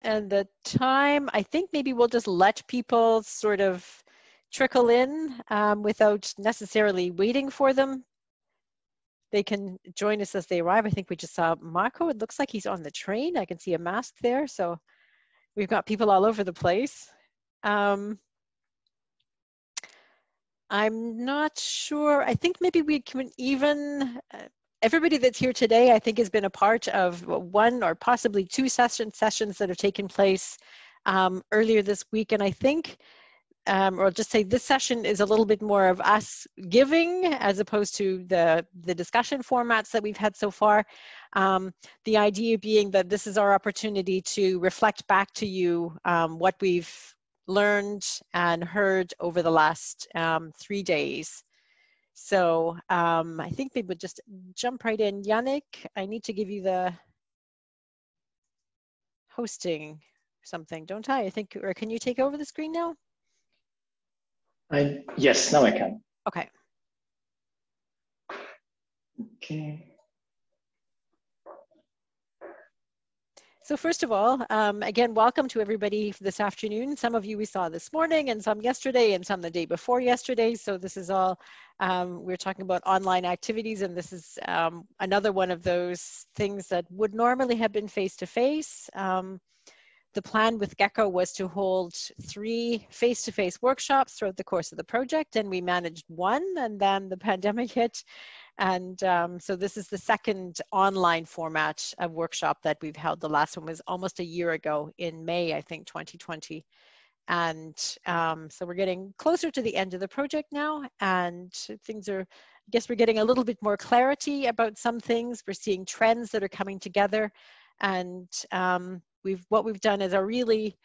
And the time, I think maybe we'll just let people sort of trickle in without necessarily waiting for them. They can join us as they arrive. I think we just saw Marco. It looks like he's on the train. I can see a mask there. So we've got people all over the place. I'm not sure. I think maybe we can even, everybody that's here today, I think has been a part of one or possibly two sessions that have taken place earlier this week. And I think, or I'll just say this session is a little bit more of us giving as opposed to the discussion formats that we've had so far. The idea being that this is our opportunity to reflect back to you what we've learned and heard over the last 3 days. So I think we would just jump right in. Yannick, I need to give you the hosting something, don't I? I think, or can you take over the screen now? Yes, now I can. Okay. Okay. So first of all, again, welcome to everybody this afternoon. Some of you we saw this morning and some yesterday and some the day before yesterday. So this is all, we're talking about online activities, and this is another one of those things that would normally have been face-to-face. The plan with Gecko was to hold 3 face-to-face workshops throughout the course of the project, and we managed 1, and then the pandemic hit. And so this is the second online format of workshop that we've held. The last one was almost a year ago in May, I think, 2020. And so we're getting closer to the end of the project now, and things are, I guess we're getting a little bit more clarity about some things. We're seeing trends that are coming together, and what we've done is a really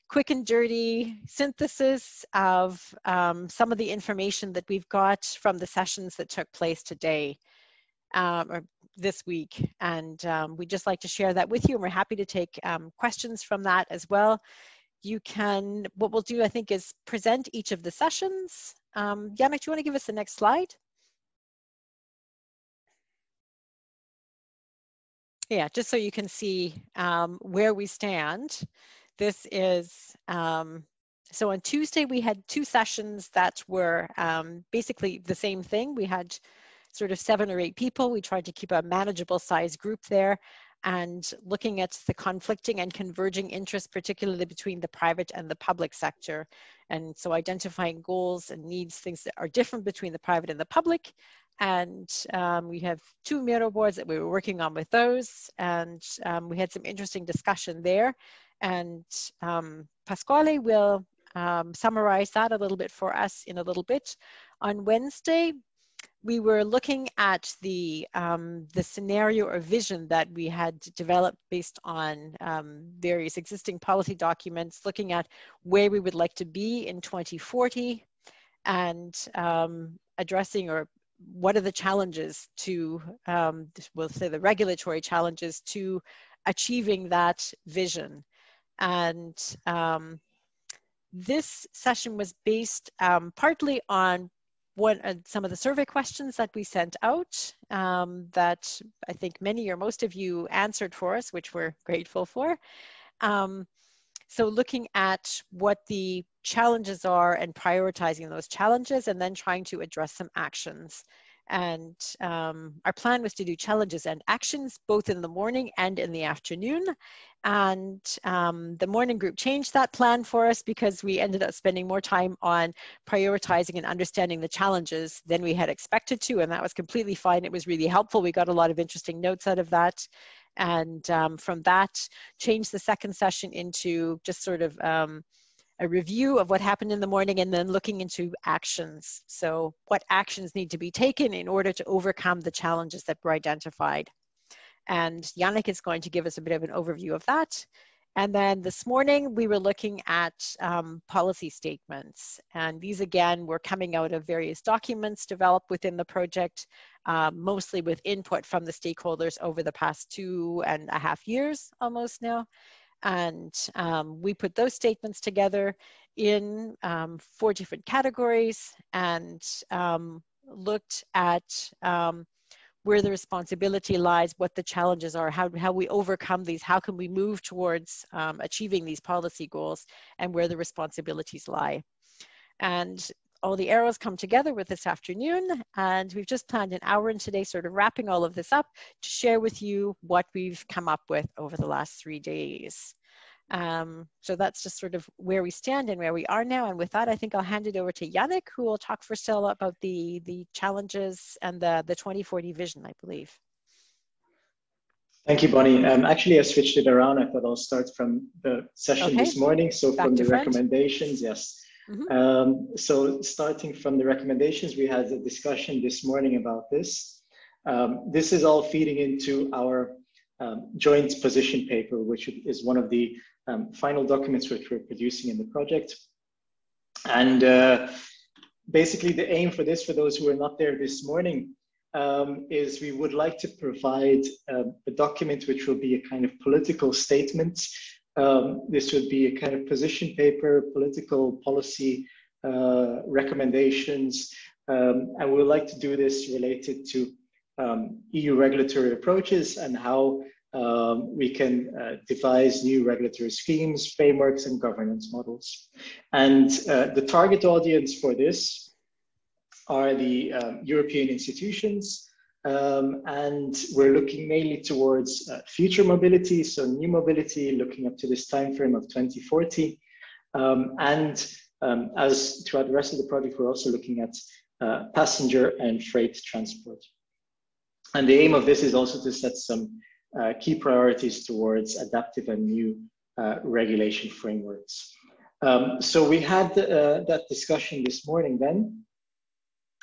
quick and dirty synthesis of some of the information that we've got from the sessions that took place today or this week. And we'd just like to share that with you, and we're happy to take questions from that as well. You can, what we'll do, I think, is present each of the sessions. Yannick, do you want to give us the next slide? Yeah, just so you can see where we stand. This is, so on Tuesday we had 2 sessions that were basically the same thing. We had sort of 7 or 8 people. We tried to keep a manageable size group there, and looking at the conflicting and converging interests, particularly between the private and the public sector. And so identifying goals and needs, things that are different between the private and the public. And we have 2 Miro boards that we were working on with those, and we had some interesting discussion there. And Pasquale will summarize that a little bit for us in a little bit. On Wednesday, we were looking at the scenario or vision that we had developed based on various existing policy documents, looking at where we would like to be in 2040, and addressing, or what are the challenges to, we'll say the regulatory challenges to achieving that vision. And this session was based partly on some of the survey questions that we sent out that I think many or most of you answered for us, which we're grateful for. So looking at what the challenges are and prioritizing those challenges, and then trying to address some actions. And our plan was to do challenges and actions both in the morning and in the afternoon. And the morning group changed that plan for us because we ended up spending more time on prioritizing and understanding the challenges than we had expected to, and that was completely fine. It was really helpful. We got a lot of interesting notes out of that. And from that, changed the second session into just sort of a review of what happened in the morning, and then looking into actions. So what actions need to be taken in order to overcome the challenges that were identified. And Yannick is going to give us a bit of an overview of that. And then this morning, we were looking at policy statements. And these, again, were coming out of various documents developed within the project, mostly with input from the stakeholders over the past 2.5 years almost now. And we put those statements together in 4 different categories, and looked at where the responsibility lies, what the challenges are, how we overcome these, how can we move towards achieving these policy goals, and where the responsibilities lie. And all the arrows come together with this afternoon, and we've just planned an hour in today, sort of wrapping all of this up to share with you what we've come up with over the last 3 days. So that's just sort of where we stand and where we are now. And with that, I think I'll hand it over to Yannick, who will talk first about the challenges and the 2040 vision, I believe. Thank you, Bonnie. Actually, I switched it around. I thought I'll start from the session this morning. So from the recommendations, yes. So starting from the recommendations, we had a discussion this morning about this. This is all feeding into our joint position paper, which is one of the final documents which we're producing in the project. And basically the aim for this, for those who were not there this morning, is we would like to provide a document which will be a kind of political statement. This would be a kind of position paper, political policy recommendations, and we would like to do this related to EU regulatory approaches and how we can devise new regulatory schemes, frameworks, and governance models. And the target audience for this are the European institutions, and we're looking mainly towards future mobility, so new mobility, looking up to this time frame of 2040. As throughout the rest of the project, we're also looking at passenger and freight transport. And the aim of this is also to set some key priorities towards adaptive and new regulation frameworks. So we had that discussion this morning then,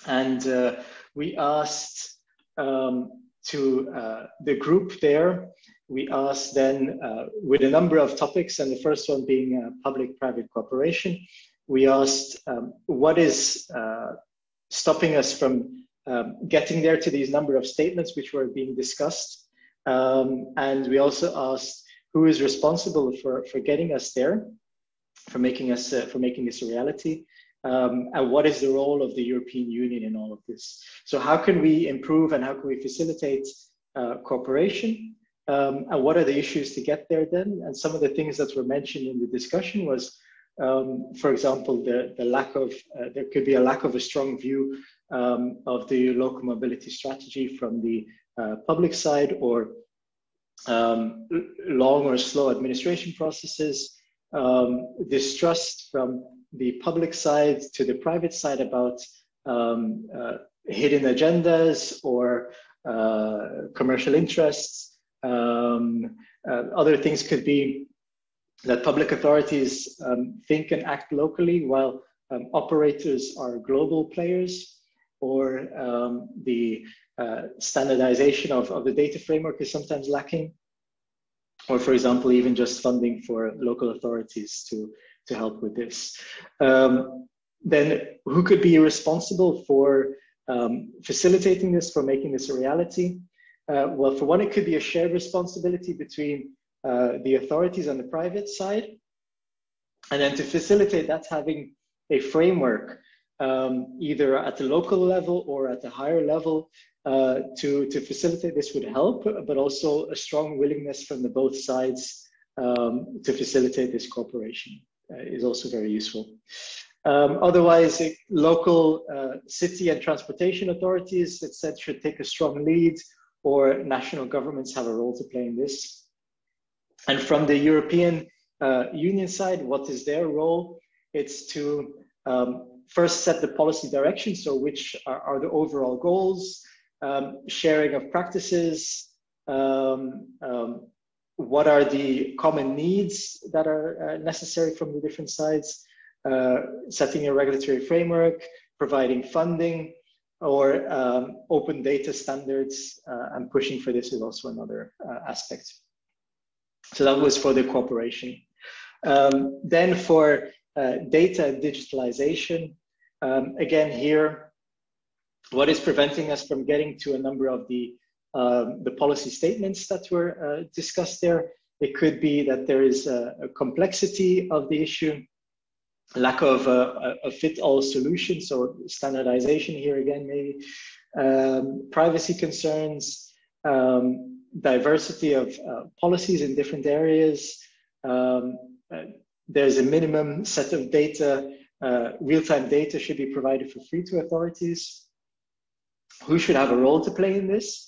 and we asked to the group there, we asked then with a number of topics, and the first one being public-private cooperation. We asked what is stopping us from getting there to these number of statements which were being discussed. And we also asked who is responsible for getting us there, for making this a reality. And what is the role of the European Union in all of this? So how can we improve and how can we facilitate cooperation? And what are the issues to get there then? And some of the things that were mentioned in the discussion was, for example, the lack of, there could be a lack of a strong view of the local mobility strategy from the public side, or long or slow administration processes, distrust from the public side to the private side about hidden agendas or commercial interests. Other things could be that public authorities think and act locally while operators are global players, or the standardization of the data framework is sometimes lacking, or for example, even just funding for local authorities to help with this. Then who could be responsible for facilitating this, for making this a reality? Well, for one, it could be a shared responsibility between the authorities on the private side. And then to facilitate that, having a framework, either at the local level or at the higher level, to facilitate this would help, but also a strong willingness from the both sides to facilitate this cooperation is also very useful. Otherwise, local city and transportation authorities, it said, should take a strong lead, or national governments have a role to play in this. And from the European Union side, what is their role? It's to first set the policy direction, so which are the overall goals, sharing of practices, what are the common needs that are necessary from the different sides, setting a regulatory framework, providing funding, or open data standards, and pushing for this is also another aspect. So that was for the cooperation. Then for data and digitalization, again here, what is preventing us from getting to a number of the policy statements that were discussed there? It could be that there is a complexity of the issue, lack of a fit-all solution, so standardization here again maybe, privacy concerns, diversity of policies in different areas. There's a minimum set of data, real-time data should be provided for free to authorities. Who should have a role to play in this?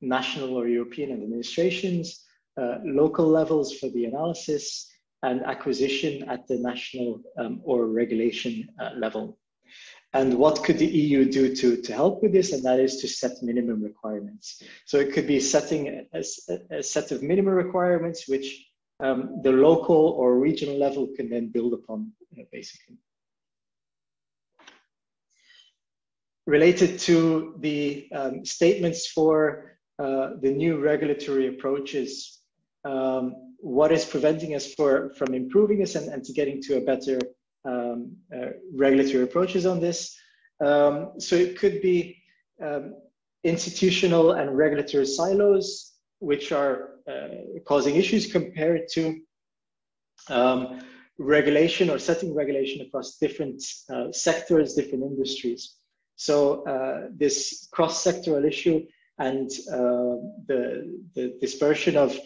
National or European administrations, local levels for the analysis, and acquisition at the national or regulation level. And what could the EU do to help with this? And that is to set minimum requirements. So it could be setting a set of minimum requirements which the local or regional level can then build upon, basically. Related to the statements for the new regulatory approaches, what is preventing us from improving this and to getting to a better regulatory approaches on this? So it could be institutional and regulatory silos, which are causing issues compared to regulation or setting regulation across different sectors, different industries. So this cross-sectoral issue and the dispersion of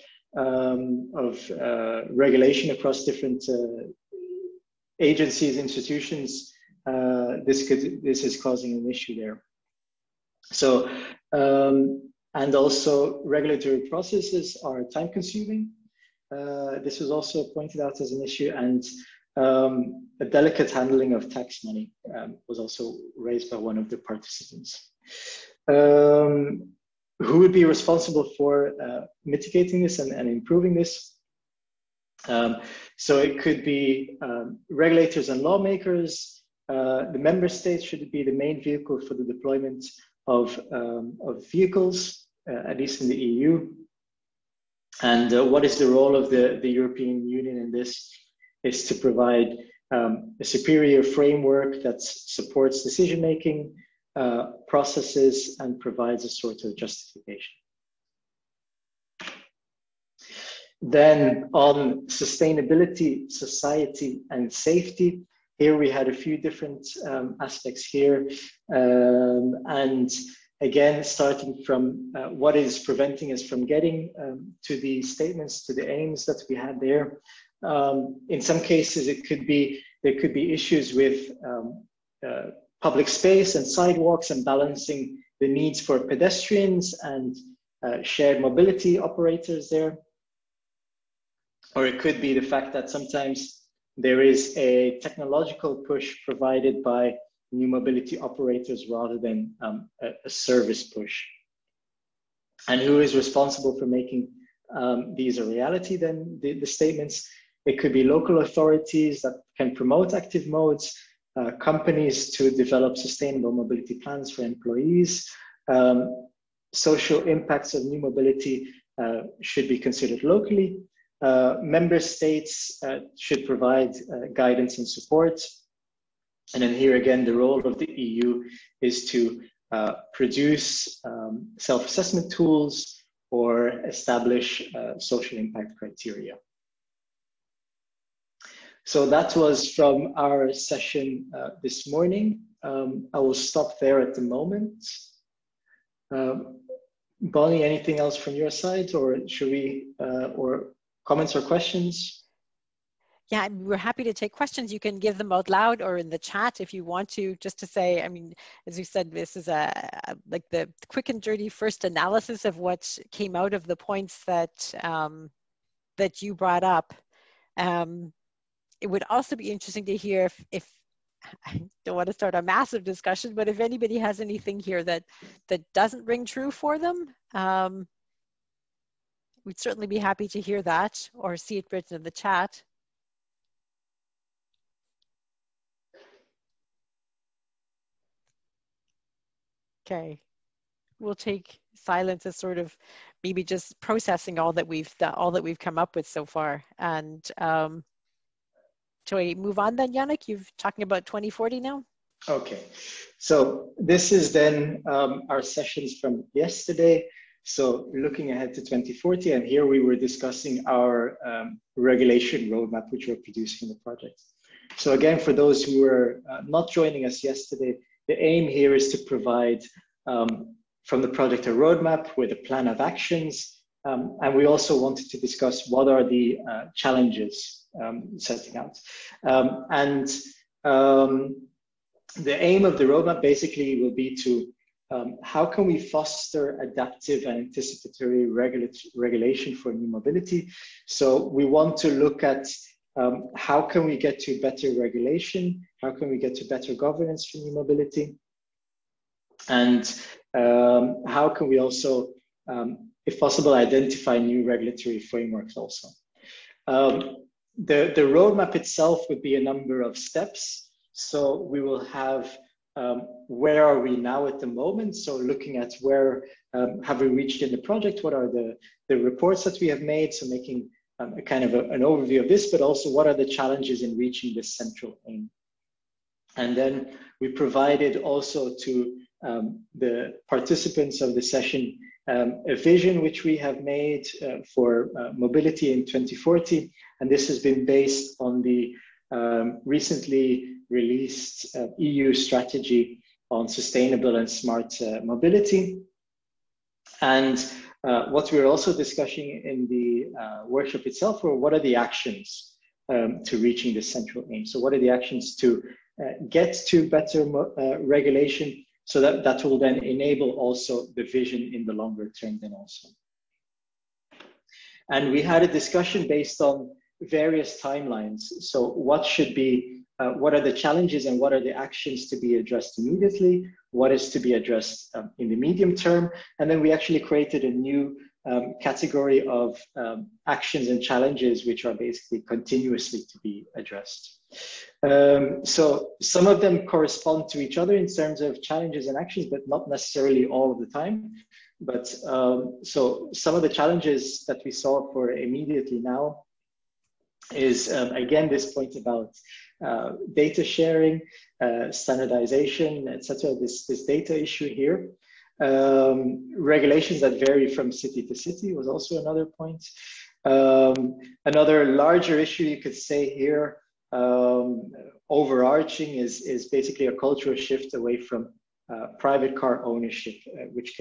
regulation across different agencies, institutions, this is causing an issue there. So, and also regulatory processes are time consuming. This was also pointed out as an issue, and a delicate handling of tax money was also raised by one of the participants. Who would be responsible for mitigating this and improving this? So it could be regulators and lawmakers. The member states should be the main vehicle for the deployment of vehicles, at least in the EU. And what is the role of the European Union in this? Is to provide a superior framework that supports decision-making processes and provides a sort of justification. Then on sustainability, society, and safety, here we had a few different aspects here. And again, starting from what is preventing us from getting to the statements, to the aims that we had there. In some cases, there could be issues with public space and sidewalks and balancing the needs for pedestrians and shared mobility operators there. Or it could be the fact that sometimes there is a technological push provided by new mobility operators rather than a service push. And who is responsible for making these a reality then, the statements? It could be local authorities that can promote active modes, companies to develop sustainable mobility plans for employees. Social impacts of new mobility should be considered locally. Member states should provide guidance and support. And then here again, the role of the EU is to produce self-assessment tools or establish social impact criteria. So that was from our session this morning. I will stop there at the moment. Bonnie, anything else from your side, or should we, or comments or questions? Yeah, we're happy to take questions. You can give them out loud or in the chat if you want to, just to say, I mean, as you said, this is like the quick and dirty first analysis of what came out of the points that, that you brought up. It would also be interesting to hear if I don't want to start a massive discussion, but if anybody has anything here that doesn't ring true for them, we'd certainly be happy to hear that or see it written in the chat. Okay, we'll take silence as sort of maybe just processing all that we've come up with so far. And shall we move on then, Yannick? You're talking about 2040 now? Okay, so this is then our sessions from yesterday. So looking ahead to 2040, and here we were discussing our regulation roadmap, which we're producing in the project. So again, for those who were not joining us yesterday, the aim here is to provide from the project a roadmap with a plan of actions. And we also wanted to discuss what are the challenges setting out. The aim of the roadmap basically will be to how can we foster adaptive and anticipatory regulation for new mobility? So we want to look at how can we get to better regulation? How can we get to better governance for new mobility? And how can we also, if possible, identify new regulatory frameworks also? The roadmap itself would be a number of steps. So we will have where are we now at the moment? So looking at where have we reached in the project? What are the reports that we have made? So making a kind of an overview of this, but also what are the challenges in reaching this central aim? And then we provided also to the participants of the session a vision which we have made for mobility in 2040. And this has been based on the recently released EU strategy on sustainable and smart mobility. And what we're also discussing in the workshop itself were what are the actions to reaching this central aim? So what are the actions to get to better regulation, so that will then enable also the vision in the longer term then also. And we had a discussion based on various timelines. So what should be, what are the challenges and what are the actions to be addressed immediately? What is to be addressed in the medium term? And then we actually created a new category of actions and challenges which are basically continuously to be addressed. So some of them correspond to each other in terms of challenges and actions, but not necessarily all of the time. But so some of the challenges that we saw for immediately now is again this point about data sharing, standardization, etc. This data issue here. Regulations that vary from city to city was also another point. Another larger issue you could say here, overarching, is basically a cultural shift away from private car ownership, which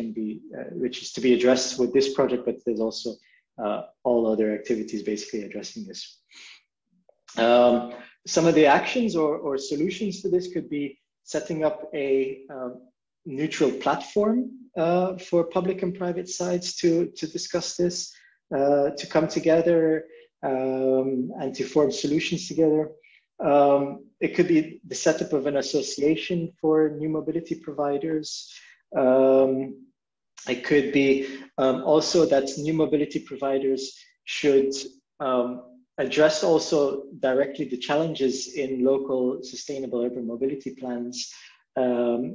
is to be addressed with this project, but there's also all other activities basically addressing this. Some of the actions or solutions to this could be setting up a neutral platform for public and private sides to discuss this, to come together and to form solutions together. It could be the setup of an association for new mobility providers. It could be also that new mobility providers should address also directly the challenges in local sustainable urban mobility plans.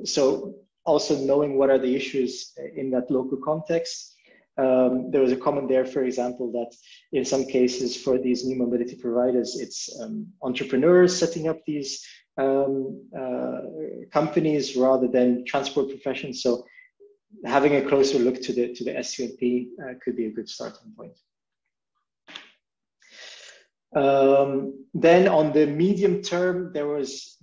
So also knowing what are the issues in that local context. There was a comment there, for example, that in some cases for these new mobility providers, it's entrepreneurs setting up these companies rather than transport professions. So having a closer look to the SUMP could be a good starting point. Then on the medium term, there was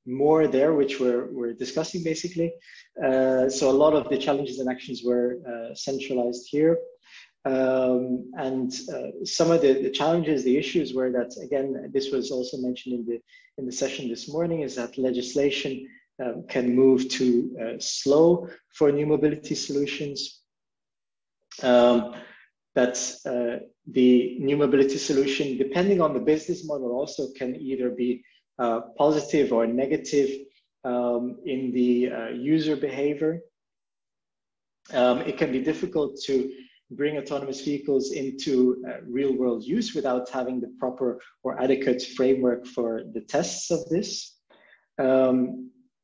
more there, which we're discussing basically. So a lot of the challenges and actions were centralized here. And some of the challenges, the issues were that, again, this was also mentioned in the session this morning, is that legislation can move too slow for new mobility solutions. That the new mobility solution, depending on the business model, also can either be positive or negative in the user behavior. It can be difficult to bring autonomous vehicles into real world use without having the proper or adequate framework for the tests of this.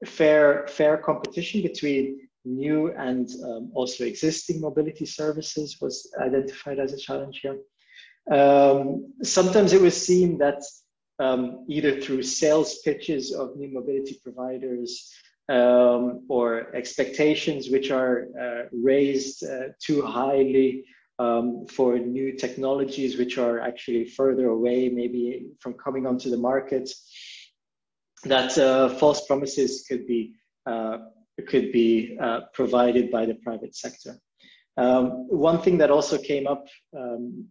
Fair competition between new and also existing mobility services was identified as a challenge here. Sometimes it was seen that either through sales pitches of new mobility providers or expectations which are raised too highly for new technologies which are actually further away maybe from coming onto the market, that false promises could be could be provided by the private sector. One thing that also came up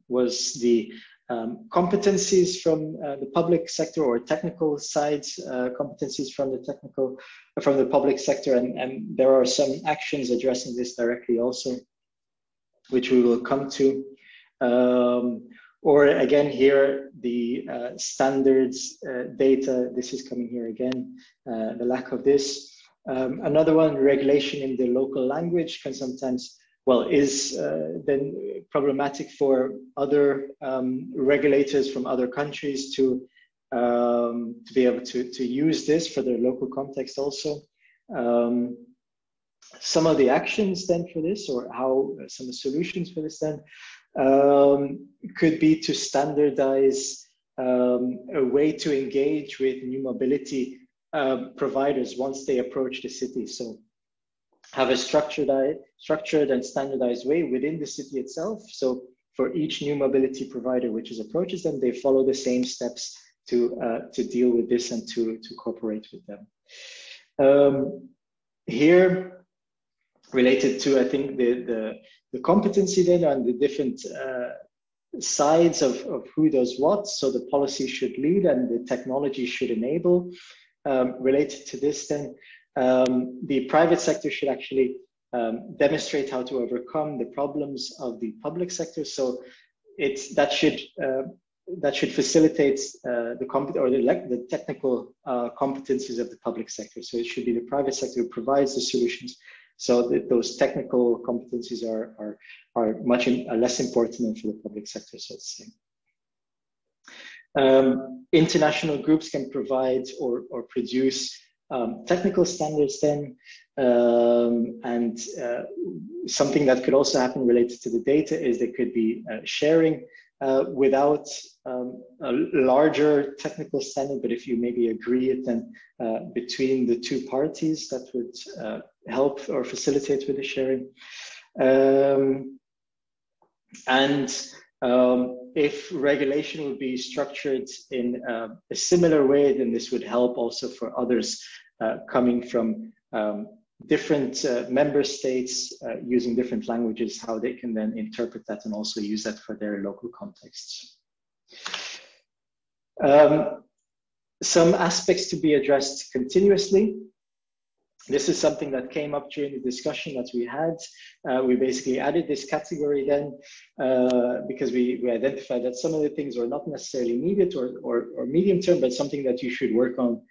was the competencies from the public sector, or technical sides, competencies from the public sector, and there are some actions addressing this directly also, which we will come to. Or again here, the standards data, this is coming here again, the lack of this. Another one, regulation in the local language can sometimes, well, is then problematic for other regulators from other countries to be able to use this for their local context also. Some of the actions then for this, or how some of the solutions for this then, could be to standardize a way to engage with new mobility providers once they approach the city. So have a structured and standardized way within the city itself. So for each new mobility provider which is approaches them, they follow the same steps to deal with this and to cooperate with them. Here, related to, I think, the competency then on the different sides of who does what. So the policy should lead and the technology should enable. Related to this then, the private sector should actually demonstrate how to overcome the problems of the public sector. So that should facilitate the technical competencies of the public sector. So it should be the private sector who provides the solutions. So those technical competencies are much less important than for the public sector, so to say. International groups can provide or produce technical standards then, and something that could also happen related to the data is there could be sharing without a larger technical standard, but if you maybe agree it then between the two parties, that would help or facilitate with the sharing. If regulation would be structured in a similar way, then this would help also for others coming from different member states using different languages, how they can then interpret that and also use that for their local contexts. Some aspects to be addressed continuously. This is something that came up during the discussion that we had. We basically added this category then because we identified that some of the things are not necessarily immediate or medium term, but something that you should work on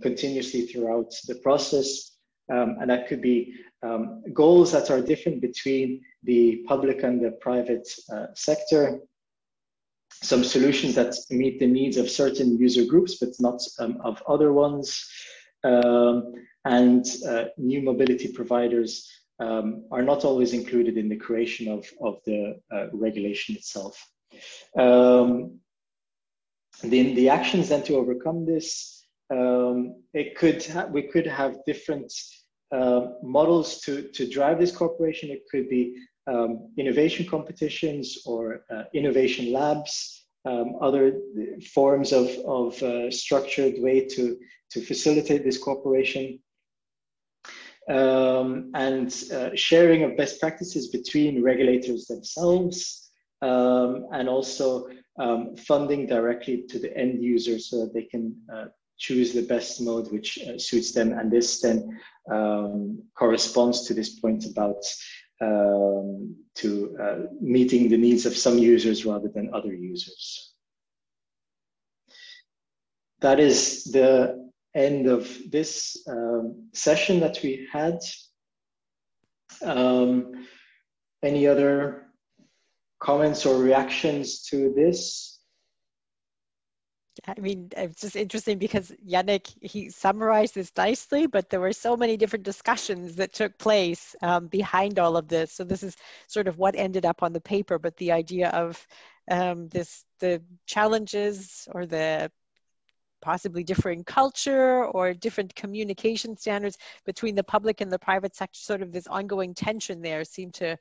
continuously throughout the process. And that could be goals that are different between the public and the private sector. Some solutions that meet the needs of certain user groups, but not of other ones. And new mobility providers are not always included in the creation of the regulation itself. The actions then to overcome this, we could have different models to drive this cooperation. It could be innovation competitions or innovation labs, other forms of structured way to facilitate this cooperation. And sharing of best practices between regulators themselves, and also funding directly to the end user so that they can choose the best mode which suits them. And this then corresponds to this point about meeting the needs of some users rather than other users. That is the end of this session that we had. Any other comments or reactions to this? I mean, it's just interesting because Yannick, he summarized this nicely, but there were so many different discussions that took place behind all of this. So this is sort of what ended up on the paper, but the idea of the challenges or the possibly differing culture or different communication standards between the public and the private sector, sort of this ongoing tension there seemed to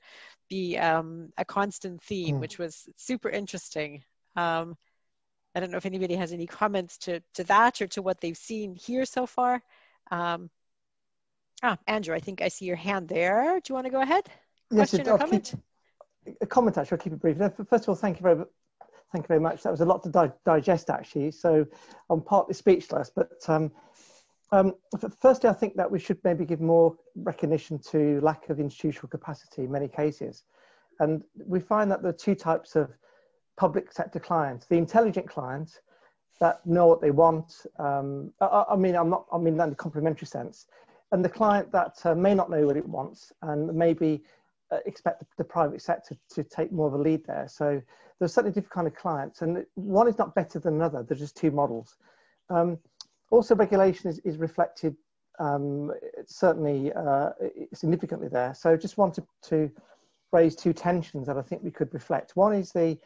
be a constant theme, which was super interesting. I don't know if anybody has any comments to that or to what they've seen here so far. Andrew, I think I see your hand there. Do you want to go ahead? Yes, Question or comment? A comment, actually. I'll keep it brief. First of all, thank you very much. That was a lot to digest, actually. So I'm partly speechless. But firstly, I think that we should maybe give more recognition to lack of institutional capacity in many cases. And we find that there are two types of public sector clients: the intelligent clients that know what they want. I mean that in a complimentary sense, and the client that may not know what it wants and maybe expect the private sector to take more of a lead there. So there's certainly different kind of clients, and one is not better than another. There's just two models. Also, regulation is reflected certainly significantly there. So just wanted to raise two tensions that I think we could reflect. One is the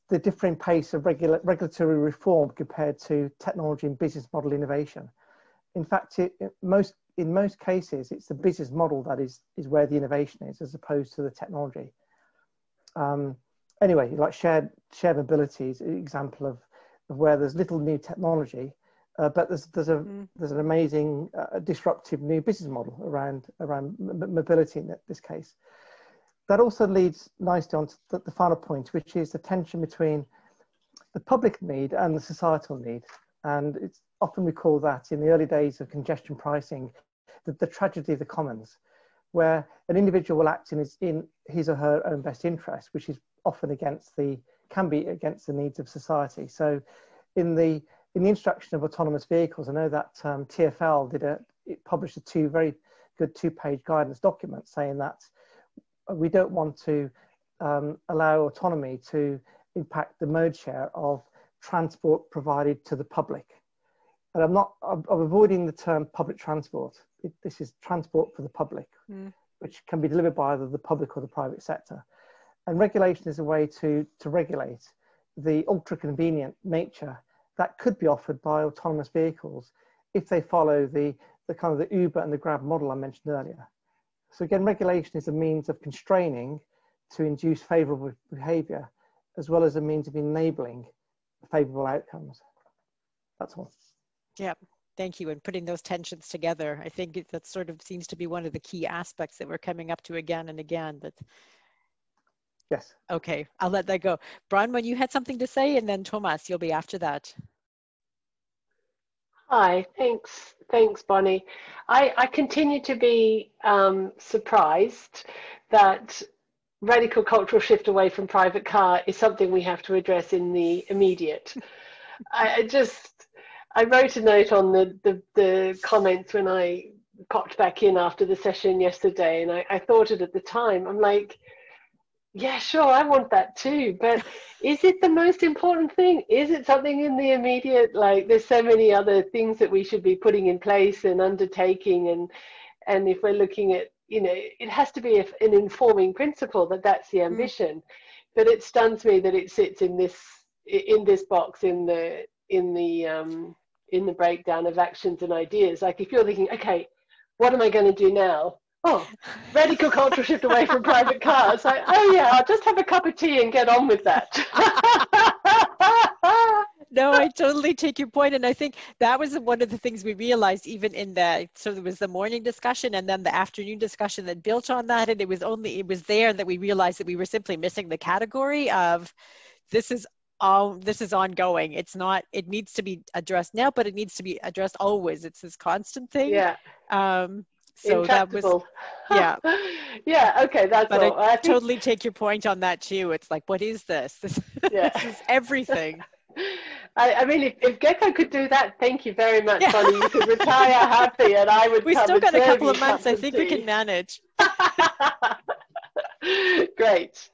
differing pace of regulatory reform compared to technology and business model innovation. In fact, in most cases, it's the business model that is where the innovation is, as opposed to the technology. Anyway, like shared mobility is an example of where there's little new technology, but there's an amazing disruptive new business model around mobility in this case. That also leads nicely on to the final point, which is the tension between the public need and the societal need. And it's often we call that, in the early days of congestion pricing, the tragedy of the commons, where an individual will act in his or her own best interest, which is often can be against the needs of society. So in the introduction of autonomous vehicles, I know that TfL published two very good two-page guidance documents saying that we don't want to allow autonomy to impact the mode share of transport provided to the public. And I'm avoiding the term public transport. This is transport for the public, which can be delivered by either the public or the private sector. And regulation is a way to regulate the ultra convenient nature that could be offered by autonomous vehicles if they follow the kind of the Uber and the Grab model I mentioned earlier. So again, regulation is a means of constraining to induce favourable behaviour, as well as a means of enabling favourable outcomes. That's all. Yeah, thank you. And putting those tensions together, I think that sort of seems to be one of the key aspects that we're coming up to again and again. Yes. Okay, I'll let that go. Bronwyn, you had something to say, and then Thomas, you'll be after that. Hi, thanks, Bonnie. I continue to be surprised that radical cultural shift away from private car is something we have to address in the immediate. I wrote a note on the comments when I popped back in after the session yesterday, and I thought it at the time. I'm like, yeah, sure, I want that too, but is it the most important thing? Is it something in the immediate? Like, there's so many other things that we should be putting in place and undertaking, and if we're looking at, it has to be an informing principle that's the ambition. But it stuns me that it sits in this box in the breakdown of actions and ideas. Like, if you're thinking, okay, what am I going to do now? Oh, radical cultural shift away from private cars. Like, oh yeah, I'll just have a cup of tea and get on with that. No, I totally take your point. And I think that was one of the things we realized even in so there was the morning discussion and then the afternoon discussion that built on that. And it was there that we realized that we were simply missing the category of this is ongoing. It needs to be addressed now, but it needs to be addressed always. It's this constant thing. Yeah. So that was, yeah. Yeah, okay, that's but all. I totally take your point on that too. It's like, what is this? This is everything. I mean, if Gecko could do that, thank you very much, Bonnie. You could retire happy and I would We come still got a couple of months. I think we tea. can manage. Great.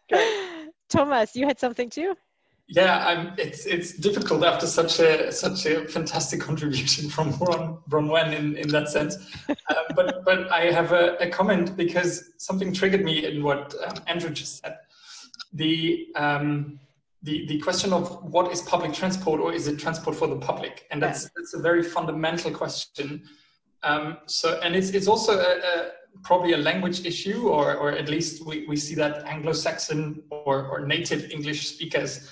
Thomas, you had something too? Yeah, it's difficult after such a fantastic contribution from Bronwyn in that sense. But I have a comment because something triggered me in what Andrew just said. The question of what is public transport, or is it transport for the public? And that's a very fundamental question. And it's also probably a language issue, or at least we see that Anglo-Saxon or native English speakers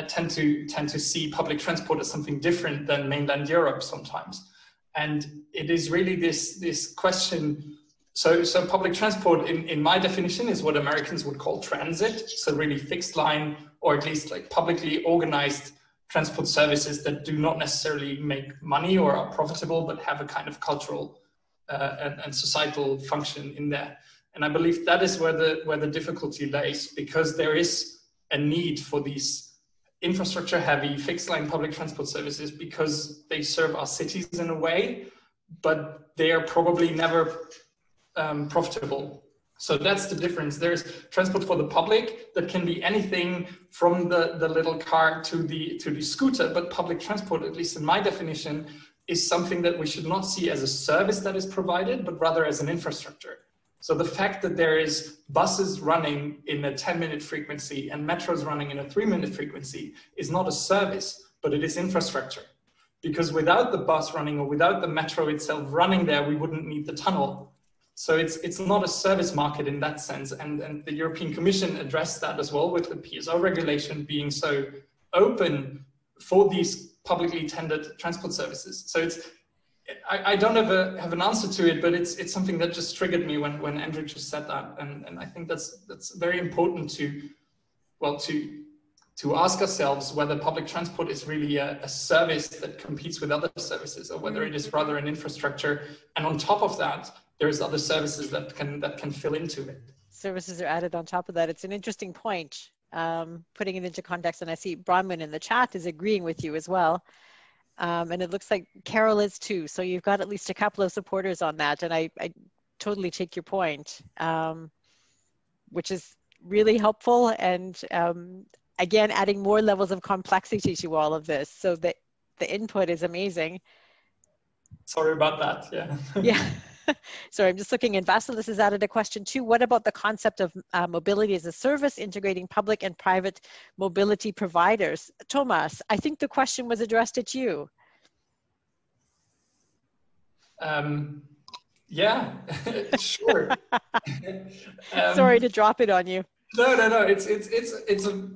tend to see public transport as something different than mainland Europe sometimes. And it is really this question. So public transport, in my definition, is what Americans would call transit. So really fixed line, or at least like publicly organized transport services that do not necessarily make money or are profitable, but have a kind of cultural and societal function in there. And I believe that is where the difficulty lays, because there is a need for these infrastructure heavy fixed line public transport services, because they serve our cities in a way, but they are probably never profitable. So that's the difference. There's transport for the public that can be anything from the little car to the scooter, but public transport, at least in my definition, is something that we should not see as a service that is provided, but rather as an infrastructure. So the fact that there is buses running in a 10-minute frequency and metros running in a 3-minute frequency is not a service, but it is infrastructure. Because without the bus running or without the metro itself running there, we wouldn't need the tunnel. So it's not a service market in that sense. And the European Commission addressed that as well, with the PSO regulation being so open for these publicly tendered transport services. So I don't have an answer to it, but it's something that just triggered me when Andrew just said that. And I think that's very important to ask ourselves whether public transport is really a service that competes with other services, or whether it is rather an infrastructure. And on top of that, there's other services that can fill into it. Services are added on top of that. It's an interesting point, putting it into context. And I see Bronwyn in the chat is agreeing with you as well. And it looks like Carol is too. So you've got at least a couple of supporters on that. And I totally take your point, which is really helpful. And again, adding more levels of complexity to all of this. So that the input is amazing. Sorry about that, yeah. Yeah. Sorry, I'm just looking. And Vasilis has added a question too. What about the concept of mobility as a service, integrating public and private mobility providers? Thomas, I think the question was addressed at you. Yeah, sure. Sorry to drop it on you. No. It's a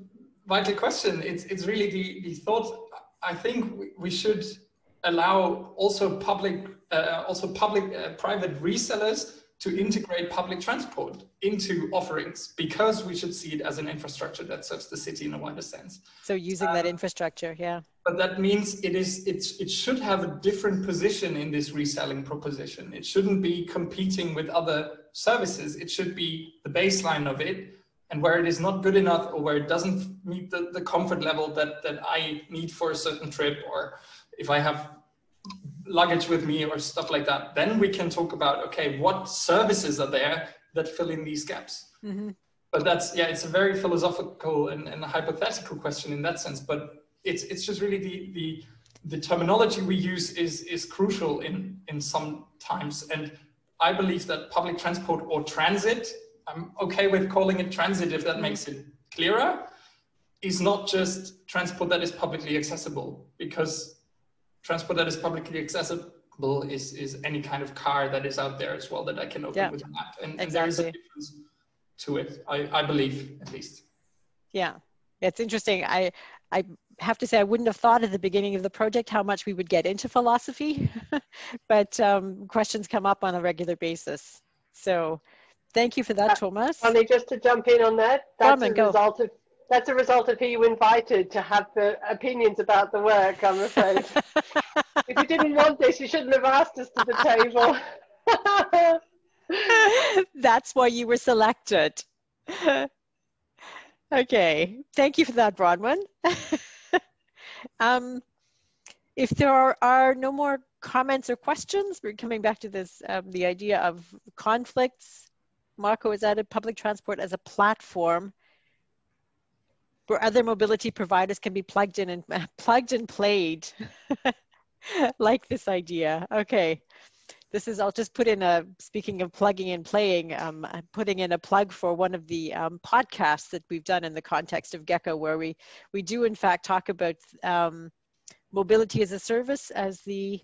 vital question. It's really the thought. I think we should allow also private resellers to integrate public transport into offerings, because we should see it as an infrastructure that serves the city in a wider sense. So using that infrastructure, yeah. But that means it should have a different position in this reselling proposition. It shouldn't be competing with other services. It should be the baseline of it. And where it is not good enough, or where it doesn't meet the comfort level that I need for a certain trip, or if I have luggage with me or stuff like that, then we can talk about, okay, what services are there that fill in these gaps? Mm-hmm. But that's, yeah, it's a very philosophical and a hypothetical question in that sense. But it's just really the terminology we use is crucial in some times. And I believe that public transport or transit, I'm okay with calling it transit if that makes it clearer, is not just transport that is publicly accessible, because transport that is publicly accessible is any kind of car that is out there as well that I can open with an app. And there is a difference to it, I believe, at least. Yeah, it's interesting. I have to say, I wouldn't have thought at the beginning of the project how much we would get into philosophy, but questions come up on a regular basis. So thank you for that, Thomas. Only just to jump in on that, that's a result of who you invited to have the opinions about the work, I'm afraid. If you didn't want this, you shouldn't have asked us to the table. That's why you were selected. Okay, thank you for that, Bronwyn. If there are no more comments or questions, we're coming back to this, the idea of conflicts. Marco has added public transport as a platform where other mobility providers can be plugged in and played. Like this idea. Okay. This is, I'll just put in a, speaking of plugging and playing, I'm putting in a plug for one of the podcasts that we've done in the context of Gecko, where we do in fact talk about mobility as a service as the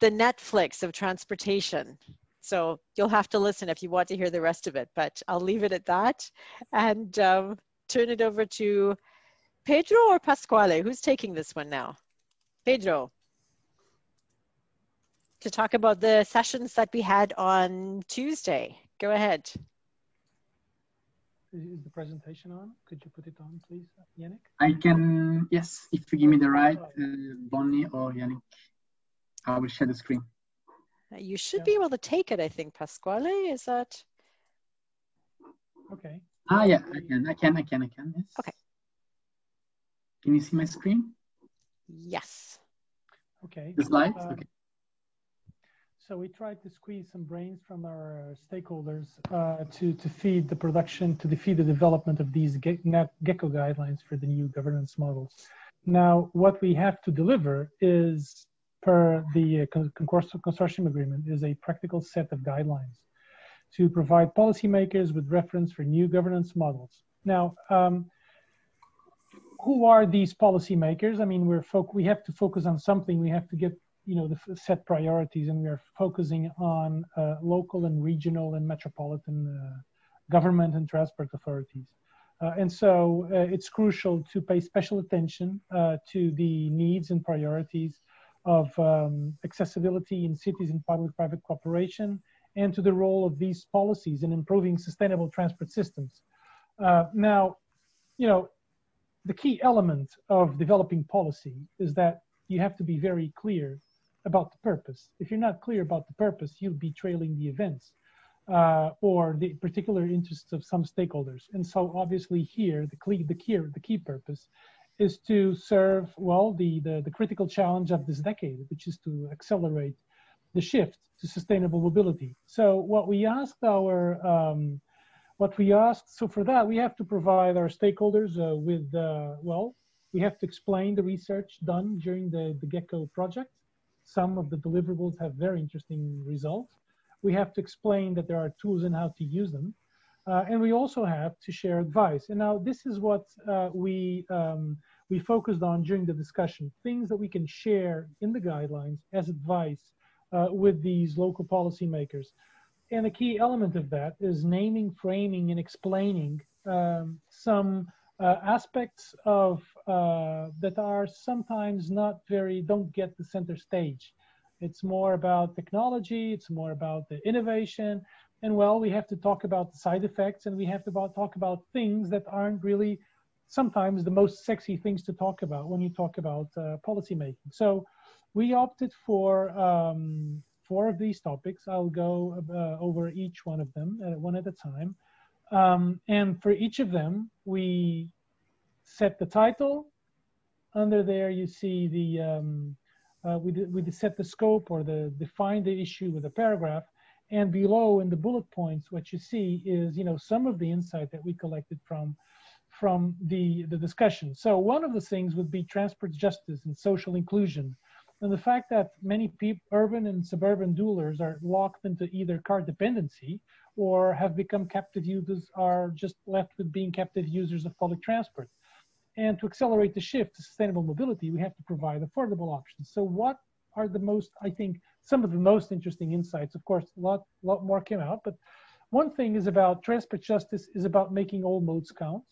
Netflix of transportation. So you'll have to listen if you want to hear the rest of it, but I'll leave it at that and turn it over to Pedro or Pasquale. Who's taking this one now? Pedro. to talk about the sessions that we had on Tuesday. Go ahead. Is the presentation on? Could you put it on, please, Yannick? I can, yes, if you give me the right, Bonnie or Yannick, I will share the screen. You should be able to take it, I think, Pasquale. Is that? Okay. Ah, yeah, I can, yes. Okay. Can you see my screen? Yes. Okay. The slides? Okay. So we tried to squeeze some brains from our stakeholders to feed the production, to feed the development of these Gecko guidelines for the new governance models. Now, what we have to deliver is, per the consortium agreement, is a practical set of guidelines to provide policymakers with reference for new governance models. Now, who are these policymakers? I mean, we have to focus on something. We have to get, the set priorities, and we are focusing on local and regional and metropolitan government and transport authorities. And so it's crucial to pay special attention to the needs and priorities of accessibility in cities and public-private cooperation, and to the role of these policies in improving sustainable transport systems. Now, the key element of developing policy is that you have to be very clear about the purpose. If you're not clear about the purpose, you'll be trailing the events or the particular interests of some stakeholders. And so obviously here, the key purpose is to serve, well, the critical challenge of this decade, which is to accelerate the shift to sustainable mobility. So what we asked so for that, we have to provide our stakeholders with, well, we have to explain the research done during the Gecko project. Some of the deliverables have very interesting results. We have to explain that there are tools and how to use them. And we also have to share advice. And now this is what we focused on during the discussion, things that we can share in the guidelines as advice with these local policymakers. And a key element of that is naming, framing, and explaining some aspects of that are sometimes don't get the center stage. It's more about technology, it's more about the innovation, and well, we have to talk about the side effects, and we have to talk about things that aren't really sometimes the most sexy things to talk about when you talk about policy making. So we opted for 4 of these topics. I'll go over each one of them one at a time. And for each of them, we set the title. Under there, you see we set the scope or define the issue with a paragraph. And below in the bullet points, what you see is, some of the insight that we collected from the discussion. So one of the things would be transport justice and social inclusion. And the fact that many people, urban and suburban duelers, are locked into either car dependency or have become captive users, are just left with being captive users of public transport. And to accelerate the shift to sustainable mobility, we have to provide affordable options. So what are some of the most interesting insights? Of course, a lot more came out, but one thing is about transport justice is about making all modes count.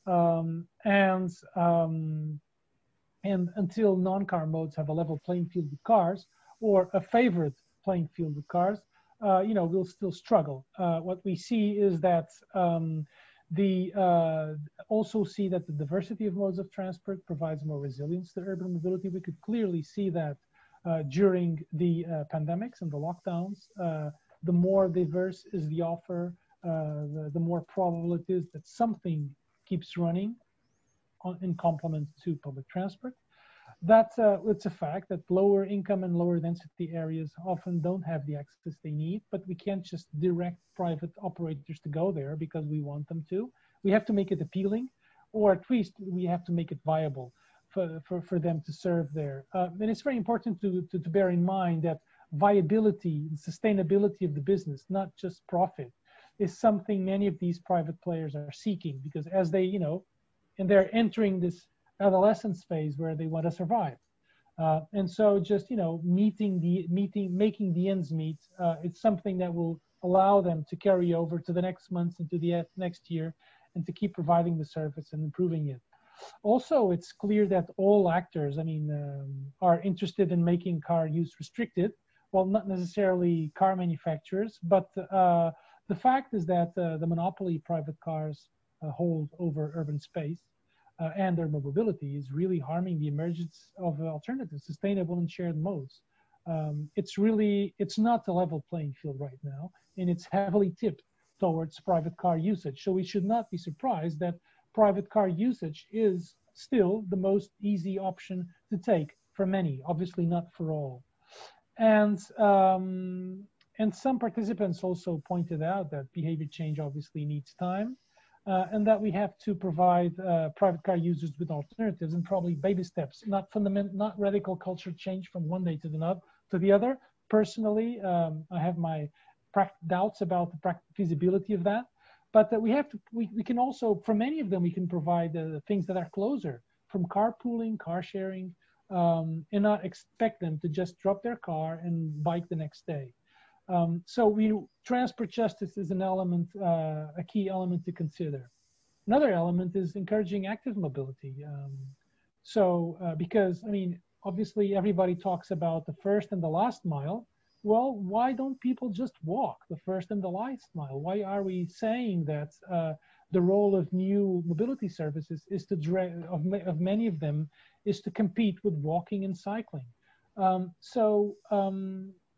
And until non-car modes have a level playing field with cars, or a favored playing field with cars, we'll still struggle. What we see is that also see that the diversity of modes of transport provides more resilience to urban mobility. We could clearly see that during the pandemics and the lockdowns. The more diverse is the offer, the more probable it is that something keeps running in complement to public transport. It's a fact that lower income and lower density areas often don't have the access they need, but we can't just direct private operators to go there because we want them to. We have to make it appealing, or at least we have to make it viable for them to serve there. And it's very important to bear in mind that viability and sustainability of the business, not just profit, is something many of these private players are seeking, because as they, and they're entering this adolescence phase where they want to survive. And so just, making the ends meet, it's something that will allow them to carry over to the next months and to the next year, and to keep providing the service and improving it. Also, it's clear that all actors, are interested in making car use restricted, well, not necessarily car manufacturers, but the fact is that the monopoly private cars hold over urban space and their mobility is really harming the emergence of alternative, sustainable and shared modes. It's not a level playing field right now, and it's heavily tipped towards private car usage. So we should not be surprised that private car usage is still the most easy option to take for many, obviously not for all. And some participants also pointed out that behavior change obviously needs time, and that we have to provide private car users with alternatives and probably baby steps, not radical culture change from one day to the other. Personally, I have my doubts about the feasibility of that, but that we can also, for many of them, we can provide things that are closer, from carpooling, car sharing, and not expect them to just drop their car and bike the next day. So transport justice is an element, a key element to consider. Another element is encouraging active mobility. Because, I mean, obviously everybody talks about the first and the last mile. Well, why don't people just walk the first and the last mile? Why are we saying that the role of new mobility services is of many of them is to compete with walking and cycling?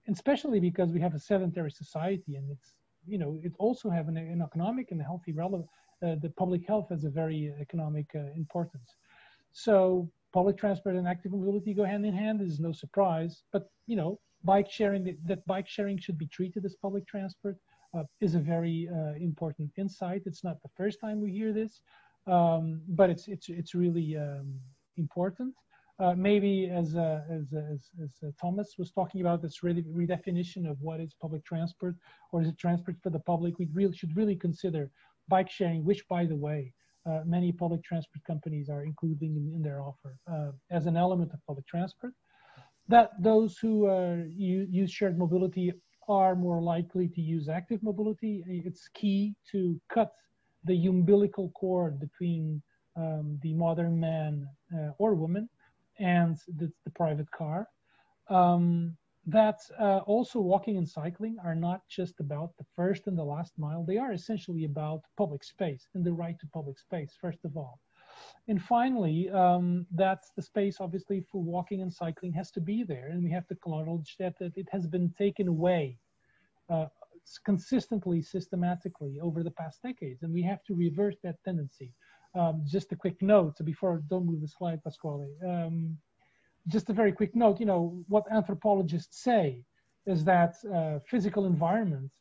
Especially because we have a sedentary society, and it also have an economic and healthy relevance. The public health has a very economic importance. So public transport and active mobility go hand in hand is no surprise, but bike sharing, that bike sharing should be treated as public transport is a very important insight. It's not the first time we hear this, but it's really important. Maybe as Thomas was talking about, this redefinition of what is public transport, or is it transport for the public? We should really consider bike sharing, which, by the way, many public transport companies are including in their offer as an element of public transport. That those who use shared mobility are more likely to use active mobility. It's key to cut the umbilical cord between the modern man or woman and the private car. Also walking and cycling are not just about the first and the last mile. They are essentially about public space and the right to public space, first of all. And finally, that's the space, obviously, for walking and cycling has to be there. And we have to acknowledge that it has been taken away consistently, systematically over the past decades. And we have to reverse that tendency. Just a quick note, so before, don't move the slide, Pasquale. Just a very quick note, what anthropologists say is that physical environment,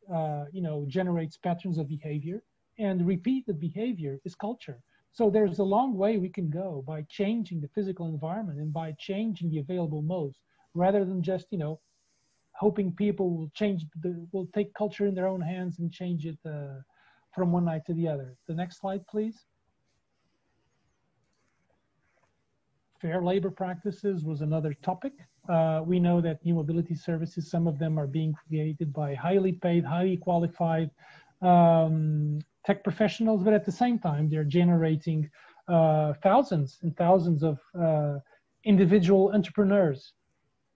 generates patterns of behavior, and repeated behavior is culture. So there's a long way we can go by changing the physical environment and by changing the available modes, rather than just, hoping people will take culture in their own hands and change it from one night to the other. The next slide, please. Fair labor practices was another topic. We know that new mobility services, some of them are being created by highly paid, highly qualified tech professionals, but at the same time, they're generating thousands and thousands of individual entrepreneurs,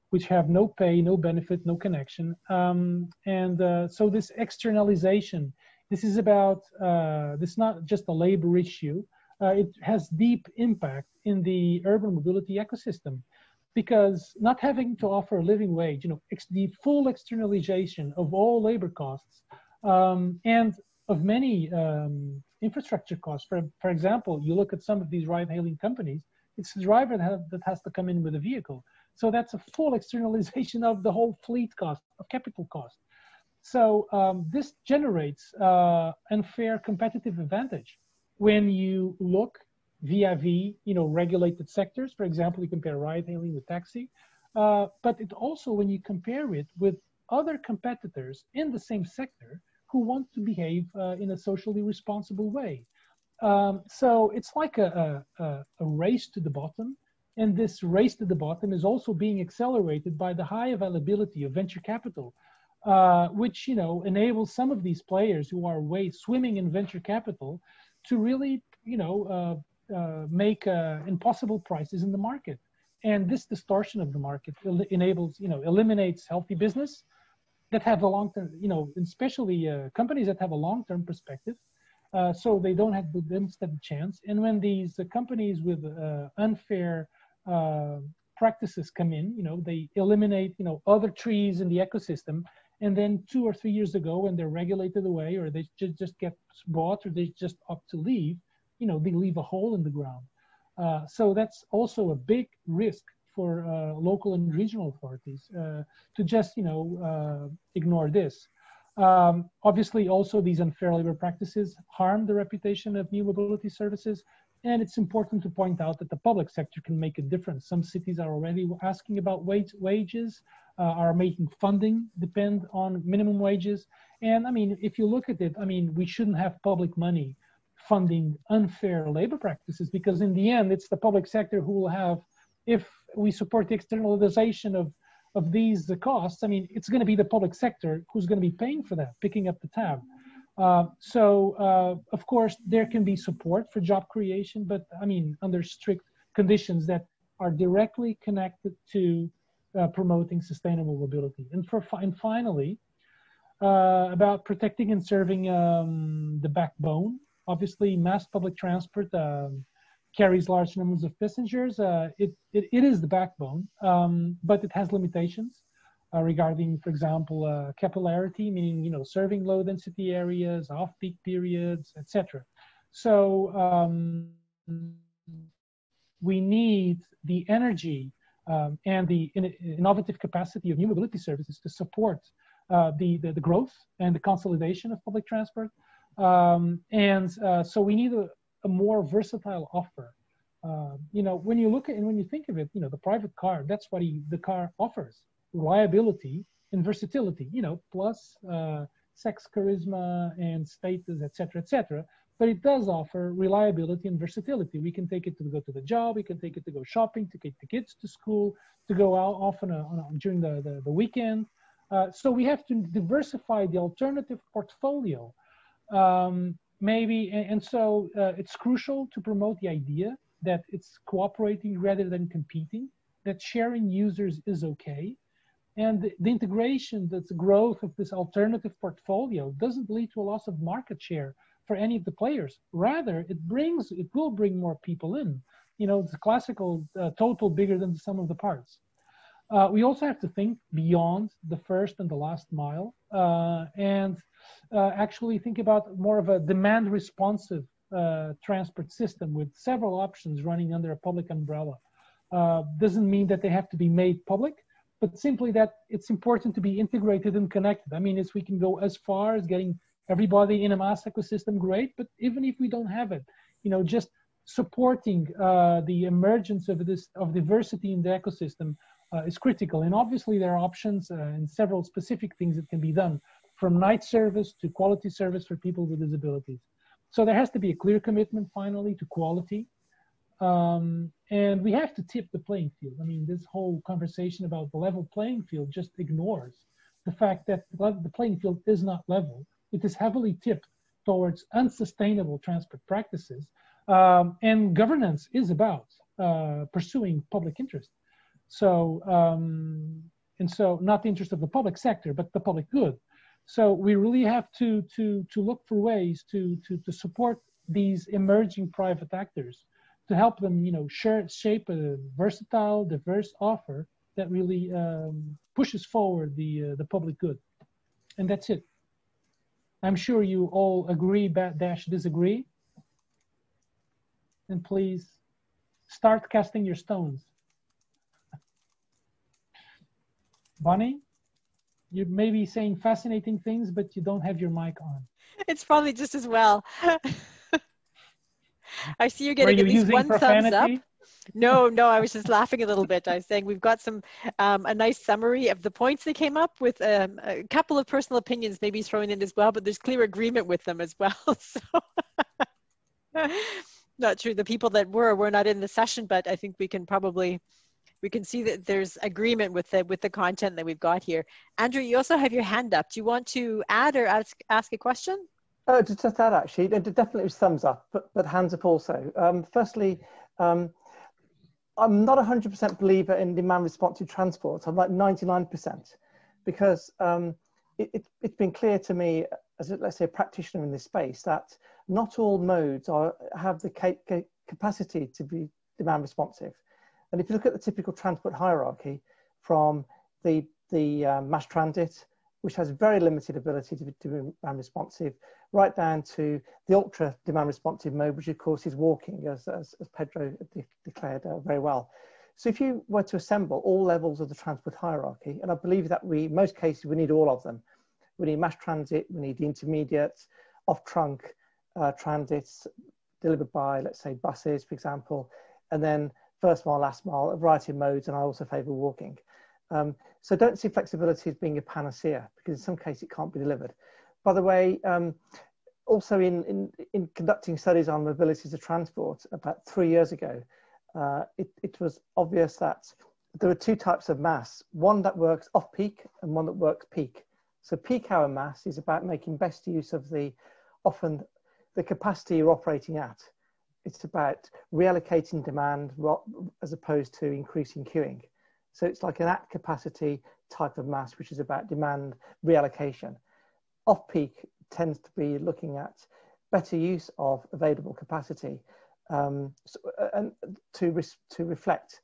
which have no pay, no benefit, no connection. So this externalization, this is about, this is not just a labor issue. It has deep impact in the urban mobility ecosystem, because not having to offer a living wage, the full externalization of all labor costs and of many infrastructure costs. For example, you look at some of these ride-hailing companies, it's the driver that has to come in with a vehicle. So that's a full externalization of the whole fleet cost, of capital cost. So this generates unfair competitive advantage when you look vis-a-vis, regulated sectors. For example, you compare ride-hailing with taxi, but it also, when you compare it with other competitors in the same sector who want to behave in a socially responsible way. So it's like a race to the bottom. And this race to the bottom is also being accelerated by the high availability of venture capital, which enables some of these players who are swimming in venture capital to really make impossible prices in the market. And this distortion of the market enables, eliminates healthy business that have a long-term, especially companies that have a long-term perspective. So they don't have the chance. And when these companies with unfair practices come in, they eliminate, other trees in the ecosystem. And then 2 or 3 years ago, when they're regulated away, or they just get bought, or they just opt to leave, they leave a hole in the ground. So that's also a big risk for local and regional authorities to just, ignore this. Obviously, also these unfair labor practices harm the reputation of new mobility services. And it's important to point out that the public sector can make a difference. Some cities are already asking about wages, are making funding depend on minimum wages. And I mean, if you look at it, I mean, we shouldn't have public money funding unfair labor practices, because in the end, it's the public sector who will have, if we support the externalization of these costs, I mean, it's going to be the public sector who's going to be paying for that, picking up the tab. Of course, there can be support for job creation, but I mean, under strict conditions that are directly connected to promoting sustainable mobility. And finally, about protecting and serving the backbone. Obviously, mass public transport carries large numbers of passengers. It is the backbone, but it has limitations regarding, for example, capillarity, meaning serving low density areas, off-peak periods, etc. So we need the energy and the innovative capacity of new mobility services to support the growth and the consolidation of public transport. So we need a more versatile offer. When you look at and when you think of it, the private car, that's what the car offers: reliability and versatility. Plus sex, charisma, and status, etc., etc. But it does offer reliability and versatility. We can take it to go to the job. We can take it to go shopping, to take the kids to school, to go out often during the weekend. So we have to diversify the alternative portfolio. So it's crucial to promote the idea that it's cooperating rather than competing, that sharing users is okay. And the integration, the growth of this alternative portfolio doesn't lead to a loss of market share for any of the players. Rather, it will bring more people in. It's a classical total bigger than the sum of the parts. We also have to think beyond the first and the last mile and actually think about more of a demand responsive transport system with several options running under a public umbrella. Doesn't mean that they have to be made public, but simply that it's important to be integrated and connected. I mean, we can go as far as getting everybody in a mass ecosystem, great, but even if we don't have it, just supporting the emergence of diversity in the ecosystem is critical. And obviously there are options and several specific things that can be done, from night service to quality service for people with disabilities. So there has to be a clear commitment finally to quality. And we have to tip the playing field. I mean, this whole conversation about the level playing field just ignores the fact that the playing field is not level. It is heavily tipped towards unsustainable transport practices. And governance is about pursuing public interest. So, so not the interest of the public sector, but the public good. So we really have to look for ways to support these emerging private actors, to help them, shape a versatile, diverse offer that really pushes forward the public good. And that's it. I'm sure you all agree, disagree. And please start casting your stones. Bonnie, you may be saying fascinating things, but you don't have your mic on. It's probably just as well. I see you're getting at least one thumbs up. No, I was just laughing a little bit. I was saying we've got a nice summary of the points they came up with, a couple of personal opinions maybe thrown in as well, but there's clear agreement with them as well. So not sure the people that were not in the session, but I think we can see that there's agreement with the content that we've got here. Andrew, you also have your hand up. Do you want to add or ask a question? Just that actually, definitely thumbs up, but hands up also. Firstly, I'm not 100% believer in demand responsive transport. I'm like 99%, because it's been clear to me as, let's say, a practitioner in this space, that not all modes have the capacity to be demand responsive. And if you look at the typical transport hierarchy, from the mass transit, which has very limited ability to be demand responsive, right down to the ultra demand responsive mode, which of course is walking, as Pedro declared very well. So if you were to assemble all levels of the transport hierarchy, and I believe that in most cases, we need all of them. We need mass transit, we need the intermediate, off-trunk transits delivered by, let's say, buses, for example, and then first mile, last mile, a variety of modes, and I also favour walking. So don't see flexibility as being a panacea, because in some cases it can't be delivered. By the way, also in conducting studies on mobilities of transport about 3 years ago, it was obvious that there are two types of mass, one that works off-peak and one that works peak. So peak hour mass is about making best use of often the capacity you're operating at. It's about reallocating demand as opposed to increasing queuing. So it's like an at capacity type of mass, which is about demand reallocation. Off-peak tends to be looking at better use of available capacity and to reflect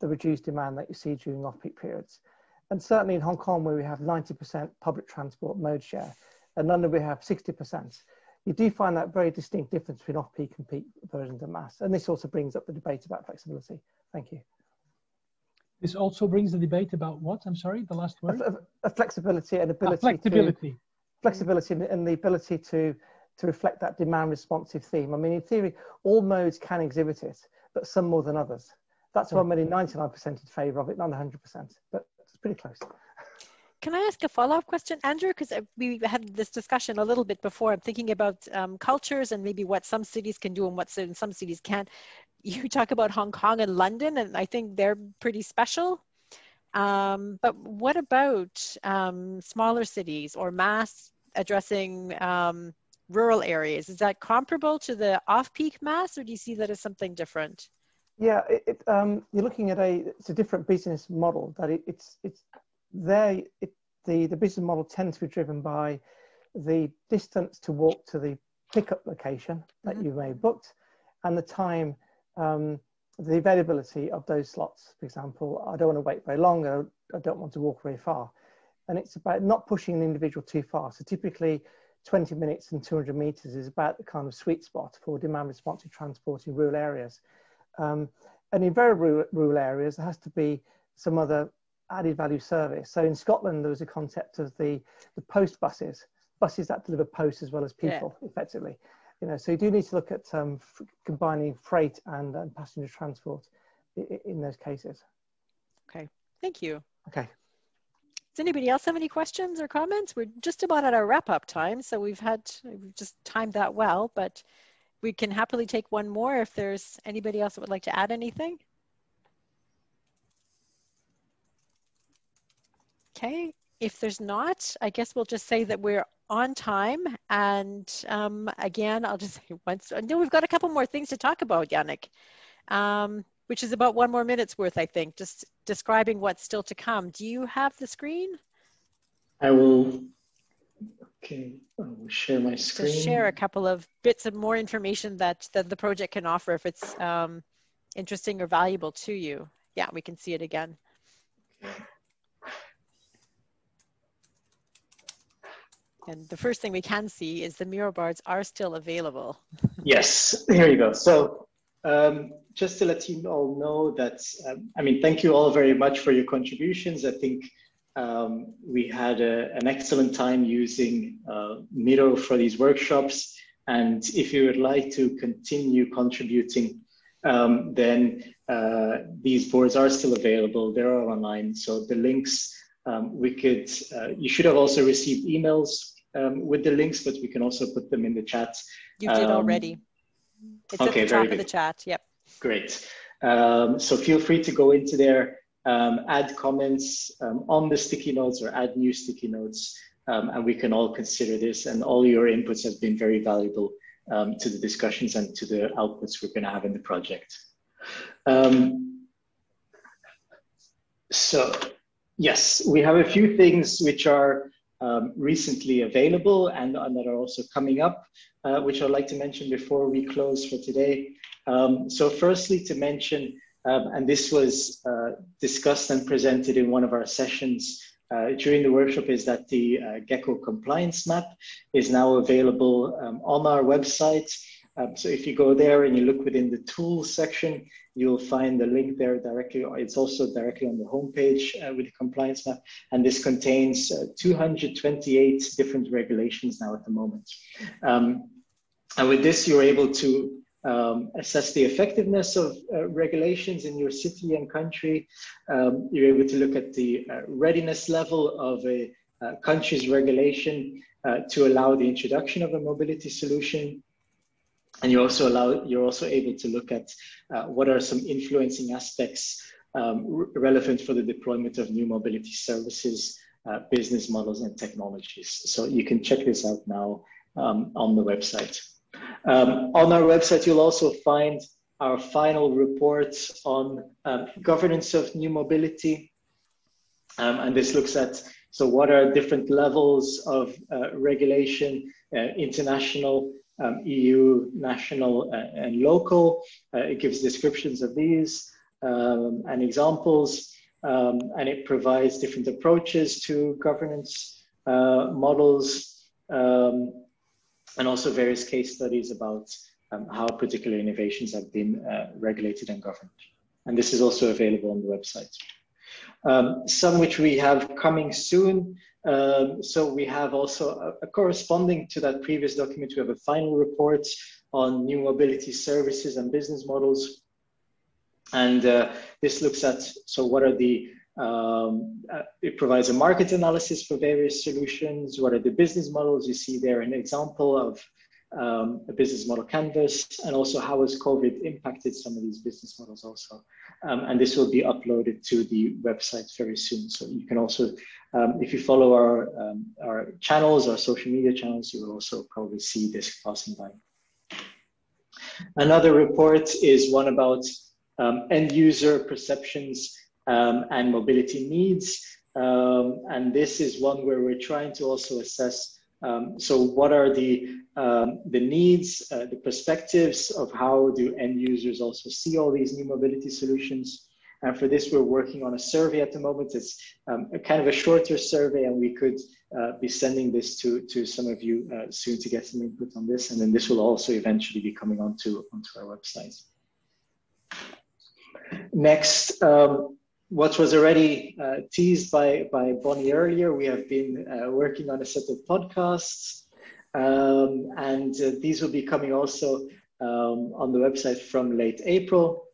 the reduced demand that you see during off-peak periods. And certainly in Hong Kong, where we have 90% public transport mode share, and London we have 60%, you do find that very distinct difference between off-peak and peak versions of mass. And this also brings up the debate about flexibility. Thank you. This also brings the debate about what? I'm sorry, the last word? Flexibility and ability. Flexibility. Flexibility and the ability to reflect that demand responsive theme. I mean, in theory, all modes can exhibit it, but some more than others. That's why I'm only 99% in favour of it, not 100%, but it's pretty close. Can I ask a follow-up question, Andrew? Because we had this discussion a little bit before. I'm thinking about cultures and maybe what some cities can do and what some cities can't. You talk about Hong Kong and London, and I think they're pretty special. But what about smaller cities or mass addressing rural areas? Is that comparable to the off-peak mass, or do you see that as something different? Yeah, you're looking at it's a different business model. That the business model tends to be driven by the distance to walk to the pickup location that you may have booked, and the time, the availability of those slots. For example, I don't want to wait very long, I don't want to walk very far. And it's about not pushing an individual too far. So typically 20 minutes and 200 meters is about the kind of sweet spot for demand responsive transport in rural areas. And in very rural areas, there has to be some other added value service. So in Scotland, there was a concept of the post buses that deliver posts as well as people, effectively. You know, so you do need to look at combining freight and passenger transport in those cases. Okay, thank you. Okay. Does anybody else have any questions or comments? We're just about at our wrap-up time, so we've just timed that well, but we can happily take one more if there's anybody else that would like to add anything. Okay, if there's not, I guess we'll just say that we're on time. And again, I'll just say once, no, we've got a couple more things to talk about, Yannick, which is about 1 more minute's worth, I think, just describing what's still to come. Do you have the screen? I will, okay, I will share my screen. Just share a couple of bits of more information that the project can offer if it's interesting or valuable to you. Yeah, we can see it again. And the first thing we can see is the Miro boards are still available. Yes, here you go. So just to let you all know that, I mean, thank you all very much for your contributions. I think we had an excellent time using Miro for these workshops. And if you would like to continue contributing, then these boards are still available. They're all online. So the links, you should have also received emails with the links, but we can also put them in the chat. You did already. It's at the top of the chat. Yep. Great. So feel free to go into there, add comments on the sticky notes or add new sticky notes, and we can all consider this. And all your inputs have been very valuable to the discussions and to the outputs we're going to have in the project. So, yes, we have a few things which are recently available and that are also coming up, which I'd like to mention before we close for today. So firstly, to mention, and this was discussed and presented in one of our sessions during the workshop, is that the Gecko compliance map is now available on our website. So if you go there and you look within the tools section, you'll find the link there directly. It's also directly on the homepage with the compliance map. And this contains 228 different regulations now at the moment. And with this, you're able to assess the effectiveness of regulations in your city and country. You're able to look at the readiness level of a country's regulation to allow the introduction of a mobility solution. And you're also able to look at what are some influencing aspects relevant for the deployment of new mobility services, business models, and technologies. So you can check this out now on the website. On our website, you'll also find our final report on governance of new mobility. And this looks at, so what are different levels of regulation, international, EU, national, and local. It gives descriptions of these and examples, and it provides different approaches to governance models, and also various case studies about how particular innovations have been regulated and governed. And this is also available on the website. Some which we have coming soon. So we have also a corresponding to that previous document, we have a final report on new mobility services and business models. And this looks at, so what are the, it provides a market analysis for various solutions. What are the business models? You see there an example of a business model canvas, and also how has COVID impacted some of these business models also. And this will be uploaded to the website very soon. So you can also, if you follow our channels, our social media channels, you will also probably see this passing by. Another report is one about end user perceptions and mobility needs. And this is one where we're trying to also assess, so what are the needs, the perspectives of how do end users also see all these new mobility solutions. And for this, we're working on a survey at the moment. It's a kind of a shorter survey, and we could be sending this to some of you soon to get some input on this. And then this will also eventually be coming onto our website. Next, what was already teased by Bonnie earlier, we have been working on a set of podcasts, and these will be coming also on the website from late April.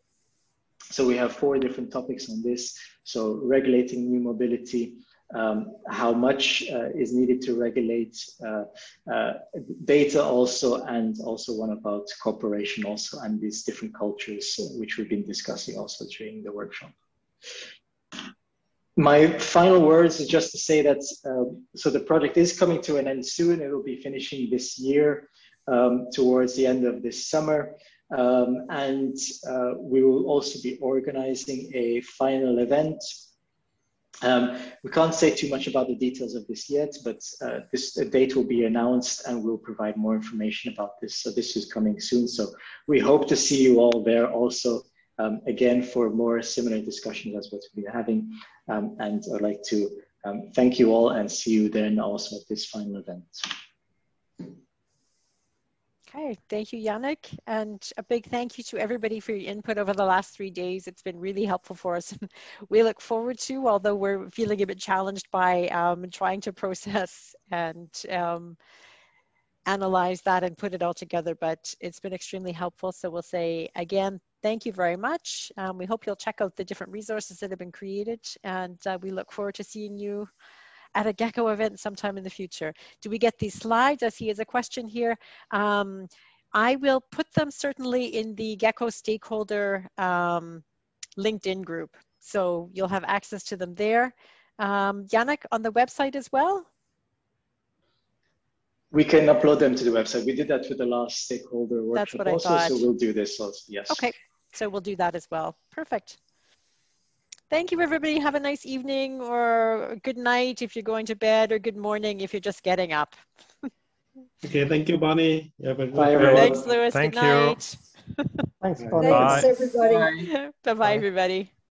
So we have 4 different topics on this. So regulating new mobility, how much is needed to regulate data also, and also one about cooperation also, and these different cultures which we've been discussing also during the workshop. My final words is just to say that, so the project is coming to an end soon. It will be finishing this year, towards the end of this summer. And we will also be organizing a final event. We can't say too much about the details of this yet, but this date will be announced, and we'll provide more information about this. So this is coming soon. So we hope to see you all there also, again, for more similar discussions as what we've been having. And I'd like to thank you all and see you then also at this final event. Okay, thank you, Yannick, and a big thank you to everybody for your input over the last 3 days. It's been really helpful for us. We look forward to, although we're feeling a bit challenged by trying to process and analyze that and put it all together, but it's been extremely helpful. So we'll say again, thank you very much. We hope you'll check out the different resources that have been created, and we look forward to seeing you at a Gecko event sometime in the future. Do we get these slides? I see as a question here. I will put them certainly in the Gecko stakeholder LinkedIn group, so you'll have access to them there. Yannick, on the website as well? We can upload them to the website. We did that with the last stakeholder workshop. That's what I also, thought. so we'll do this also, yes. Okay, so we'll do that as well. Perfect. Thank you, everybody. Have a nice evening or good night if you're going to bed, or good morning if you're just getting up. Okay, thank you, Bonnie. You have a good Bye, day. everyone. Thanks, Lewis. Thank Good you. night. Thanks, Bye. Bonnie. Bye. Thanks, everybody. Bye. Bye-bye, everybody.